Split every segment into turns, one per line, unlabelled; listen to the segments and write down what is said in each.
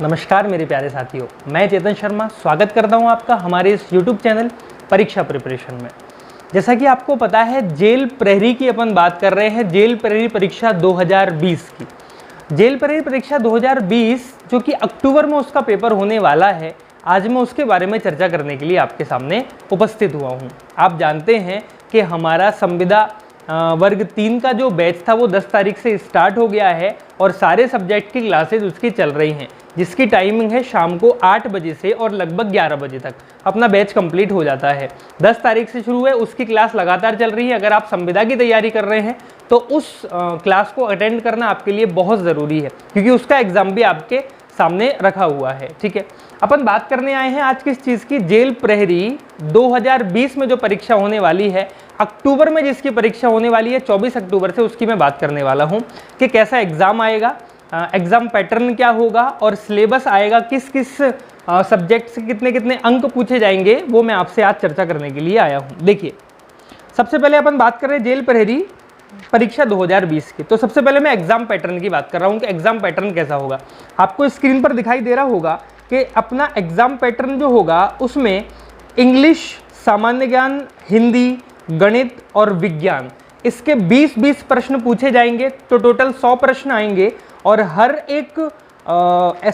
नमस्कार मेरे प्यारे साथियों, मैं चेतन शर्मा स्वागत करता हूं आपका हमारे इस YouTube चैनल परीक्षा प्रिपरेशन में। जैसा कि आपको पता है, जेल प्रहरी की अपन बात कर रहे हैं, जेल प्रहरी परीक्षा 2020 की। जेल प्रहरी परीक्षा 2020 जो कि अक्टूबर में उसका पेपर होने वाला है, आज मैं उसके बारे में चर्चा करने के लिए आपके सामने उपस्थित हुआ हूँ। आप जानते हैं कि हमारा संविदा वर्ग 3 का जो बैच था वो 10 तारीख से स्टार्ट हो गया है और सारे सब्जेक्ट की क्लासेज उसकी चल रही हैं, जिसकी टाइमिंग है शाम को 8 बजे से और लगभग 11 बजे तक अपना बैच कंप्लीट हो जाता है। 10 तारीख से शुरू है, उसकी क्लास लगातार चल रही है। अगर आप संविदा की तैयारी कर रहे हैं तो उस क्लास को अटेंड करना आपके लिए बहुत ज़रूरी है, क्योंकि उसका एग्ज़ाम भी आपके सामने रखा हुआ है। ठीक है, अपन बात करने आए हैं आज किस चीज़ की, जेल प्रहरी 2020 में जो परीक्षा होने वाली है, अक्टूबर में जिसकी परीक्षा होने वाली है 24 अक्टूबर से, उसकी मैं बात करने वाला हूं कि कैसा एग्ज़ाम आएगा, एग्ज़ाम पैटर्न क्या होगा और सिलेबस आएगा, किस किस सब्जेक्ट से कितने कितने अंक पूछे जाएंगे, वो मैं आपसे आज चर्चा करने के लिए आया हूं। देखिए, सबसे पहले अपन बात कर रहे हैं जेल प्रहरी परीक्षा 2020 की। तो सबसे पहले मैं एग्जाम पैटर्न की बात कर रहा हूं कि एग्जाम पैटर्न कैसा होगा। आपको स्क्रीन पर दिखाई दे रहा होगा कि अपना एग्जाम पैटर्न जो होगा उसमें इंग्लिश, सामान्य ज्ञान, हिंदी, गणित और विज्ञान, इसके 20-20 प्रश्न पूछे जाएंगे। तो टोटल 100 प्रश्न आएंगे और हर एक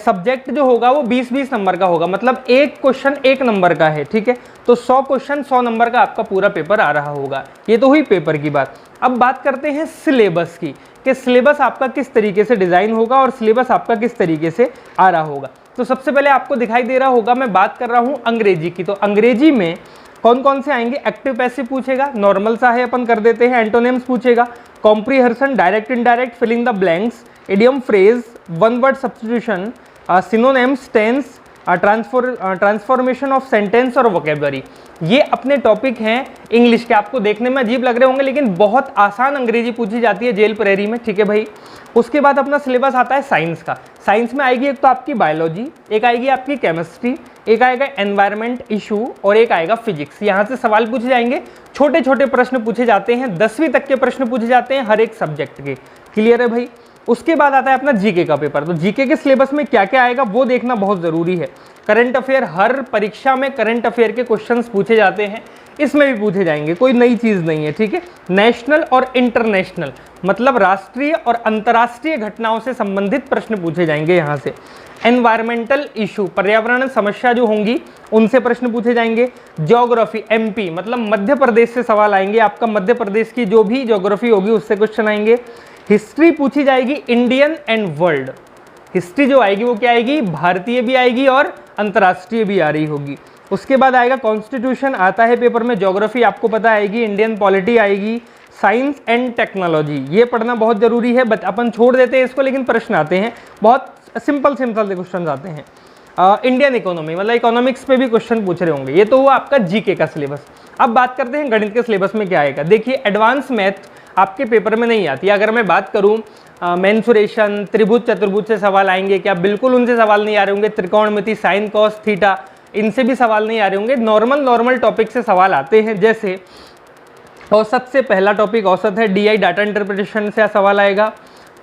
सब्जेक्ट जो होगा वो 20-20 नंबर का होगा, मतलब एक क्वेश्चन 1 नंबर का है। ठीक है, तो 100 क्वेश्चन 100 नंबर का आपका पूरा पेपर आ रहा होगा। ये तो हुई पेपर की बात। अब बात करते हैं सिलेबस की, कि सिलेबस आपका किस तरीके से डिज़ाइन होगा और सिलेबस आपका किस तरीके से आ रहा होगा। तो सबसे पहले आपको दिखाई दे रहा होगा, मैं बात कर रहा हूँ अंग्रेजी की। तो अंग्रेजी में कौन कौन से आएंगे, एक्टिव पैसिव पूछेगा, नॉर्मल सा है अपन कर देते हैं, एंटोनिम्स पूछेगा, comprehension, direct indirect, filling the blanks, idiom phrase, one word substitution, synonyms, tense, transformation of sentence और वोकेबलरी। ये अपने टॉपिक हैं इंग्लिश के। आपको देखने में अजीब लग रहे होंगे, लेकिन बहुत आसान अंग्रेजी पूछी जाती है जेल प्रहरी में। ठीक है भाई, उसके बाद अपना सिलेबस आता है साइंस का। साइंस में आएगी एक तो आपकी बायोलॉजी, एक आएगी आपकी केमिस्ट्री, एक आएगा एनवायरनमेंट इशू और एक आएगा फिजिक्स। यहाँ से सवाल पूछे जाएंगे, छोटे छोटे प्रश्न पूछे जाते हैं, 10वीं तक के प्रश्न पूछे जाते हैं हर एक सब्जेक्ट के। क्लियर है भाई। उसके बाद आता है अपना जीके का पेपर। तो जीके के सिलेबस में क्या क्या आएगा वो देखना बहुत ज़रूरी है। करंट अफेयर, हर परीक्षा में करंट अफेयर के क्वेश्चंस पूछे जाते हैं, इसमें भी पूछे जाएंगे, कोई नई चीज़ नहीं है। ठीक है, नेशनल और इंटरनेशनल, मतलब राष्ट्रीय और अंतर्राष्ट्रीय घटनाओं से संबंधित प्रश्न पूछे जाएंगे यहाँ से। एनवायरमेंटल इशू, पर्यावरण समस्या जो होंगी उनसे प्रश्न पूछे जाएंगे। ज्योग्राफी, एमपी मतलब मध्य प्रदेश से सवाल आएंगे, आपका मध्य प्रदेश की जो भी ज्योग्राफी होगी उससे क्वेश्चन आएंगे। हिस्ट्री पूछी जाएगी, इंडियन एंड वर्ल्ड। हिस्ट्री जो आएगी वो क्या आएगी, भारतीय भी आएगी और अंतर्राष्ट्रीय भी आ रही होगी। उसके बाद आएगा कॉन्स्टिट्यूशन, आता है पेपर में। ज्योग्राफी आपको पता आएगी, इंडियन पॉलिटी आएगी, साइंस एंड टेक्नोलॉजी, ये पढ़ना बहुत जरूरी है। अपन छोड़ देते हैं इसको, लेकिन प्रश्न आते हैं, बहुत सिंपल क्वेश्चन आते हैं। इंडियन इकोनॉमी, मतलब इकोनॉमिक्स पे भी क्वेश्चन पूछ रहे होंगे। ये तो हुआ आपका जीके का सिलेबस। अब बात करते हैं गणित के सिलेबस में क्या आएगा। देखिए, एडवांस मैथ आपके पेपर में नहीं आती। अगर मैं बात करूं मेंसुरेशन, त्रिभुज चतुर्भुज से सवाल आएंगे क्या, बिल्कुल उनसे सवाल नहीं आ रहे होंगे। त्रिकोणमिति, साइन कॉस थीटा, इनसे भी सवाल नहीं आ रहे होंगे। नॉर्मल टॉपिक से सवाल आते हैं, जैसे औसत से पहला टॉपिक औसत है, डीआई डाटा इंटरप्रिटेशन से सवाल आएगा,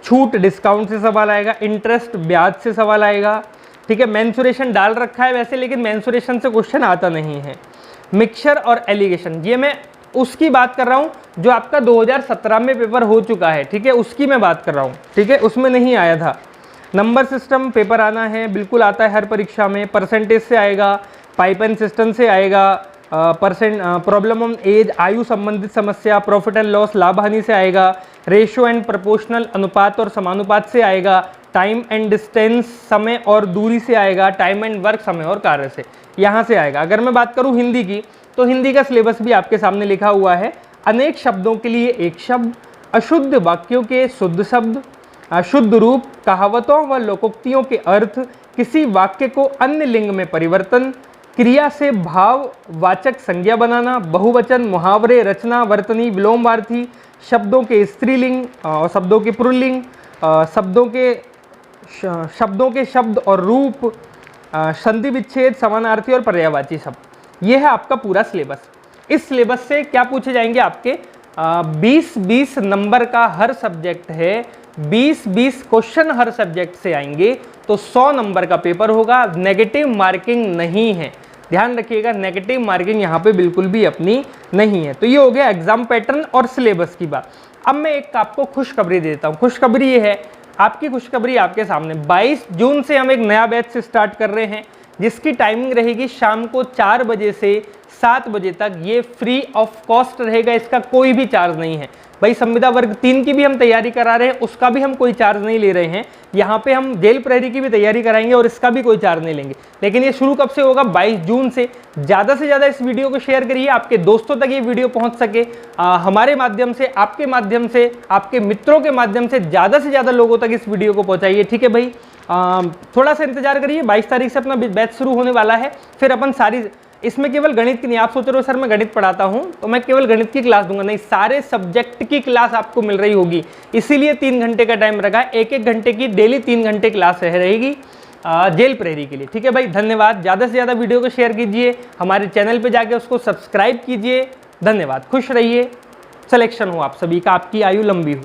छूट डिस्काउंट से सवाल आएगा, इंटरेस्ट ब्याज से सवाल आएगा। ठीक है, मेंसुरेशन डाल रखा है वैसे, लेकिन मेंसुरेशन से क्वेश्चन आता नहीं है। मिक्सचर और एलिगेशन, ये मैं उसकी बात कर रहा हूँ जो आपका 2017 में पेपर हो चुका है। ठीक है, उसकी मैं बात कर रहा हूँ। ठीक है, उसमें नहीं आया था। नंबर सिस्टम पेपर आना है, बिल्कुल आता है हर परीक्षा में। परसेंटेज से आएगा, पाइपलाइन सिस्टम से आएगा, प्रॉब्लम ऑन एज, आयु संबंधित समस्या, प्रॉफिट एंड लॉस, लाभ हानि से आएगा। रेशियो एंड प्रोपोर्शनल, अनुपात और समानुपात से आएगा। टाइम एंड डिस्टेंस, समय और दूरी से आएगा। टाइम एंड वर्क, समय और कार्य से, यहाँ से आएगा। अगर मैं बात करूँ हिंदी की, तो हिंदी का सिलेबस भी आपके सामने लिखा हुआ है। अनेक शब्दों के लिए एक शब्द, अशुद्ध वाक्यों के शुद्ध शब्द, शुद्ध रूप, कहावतों व लोकोक्तियों के अर्थ, किसी वाक्य को अन्य लिंग में परिवर्तन, क्रिया से भाववाचक संज्ञा बनाना, बहुवचन, मुहावरे, रचना, वर्तनी, विलोमवार्थी, शब्दों के स्त्रीलिंग और शब्दों के पुल्लिंग, शब्दों के शब्द और रूप, संधि विच्छेद, समानार्थी और पर्यायवाची शब्द। ये है आपका पूरा सिलेबस। इस सिलेबस से क्या पूछे जाएंगे आपके 20-20 नंबर का हर सब्जेक्ट है, 20-20 क्वेश्चन हर सब्जेक्ट से आएंगे तो 100 नंबर का पेपर होगा। नेगेटिव मार्किंग नहीं है, ध्यान रखिएगा, नेगेटिव मार्किंग यहाँ पे बिल्कुल भी अपनी नहीं है। तो ये हो गया एग्जाम पैटर्न और सिलेबस की बात। अब मैं एक आपको खुशखबरी देता हूँ। खुशखबरी ये है, आपकी खुशखबरी आपके सामने, 22 जून से हम एक नया बैच स्टार्ट कर रहे हैं जिसकी टाइमिंग रहेगी शाम को 4 बजे से 7 बजे तक। ये फ्री ऑफ कॉस्ट रहेगा, इसका कोई भी चार्ज नहीं है। भाई संविदा वर्ग 3 की भी हम तैयारी करा रहे हैं, उसका भी हम कोई चार्ज नहीं ले रहे हैं। यहाँ पे हम जेल प्रहरी की भी तैयारी कराएंगे और इसका भी कोई चार्ज नहीं लेंगे। लेकिन ये शुरू कब से होगा? 22 जून से। ज़्यादा से ज़्यादा इस वीडियो को शेयर करिए, आपके दोस्तों तक ये वीडियो पहुँच सके। हमारे माध्यम से, आपके माध्यम से, आपके मित्रों के माध्यम से ज़्यादा लोगों तक इस वीडियो को पहुँचाइए, ठीक है भाई। थोड़ा सा इंतजार करिए, 22 तारीख से अपना बैच शुरू होने वाला है। फिर अपन सारी, इसमें केवल गणित की नहीं, आप सोच रहे हो सर मैं गणित पढ़ाता हूं तो मैं केवल गणित की क्लास दूंगा, नहीं, सारे सब्जेक्ट की क्लास आपको मिल रही होगी। इसीलिए 3 घंटे का टाइम रखा, 1-1 घंटे की डेली 3 घंटे क्लास रहेगी जेल प्रहरी के लिए, ठीक है भाई। धन्यवाद। ज़्यादा से ज़्यादा वीडियो को शेयर कीजिए, हमारे चैनल पर जाके उसको सब्सक्राइब कीजिए। धन्यवाद, खुश रहिए, सिलेक्शन हो आप सभी का, आपकी आयु लंबी हो।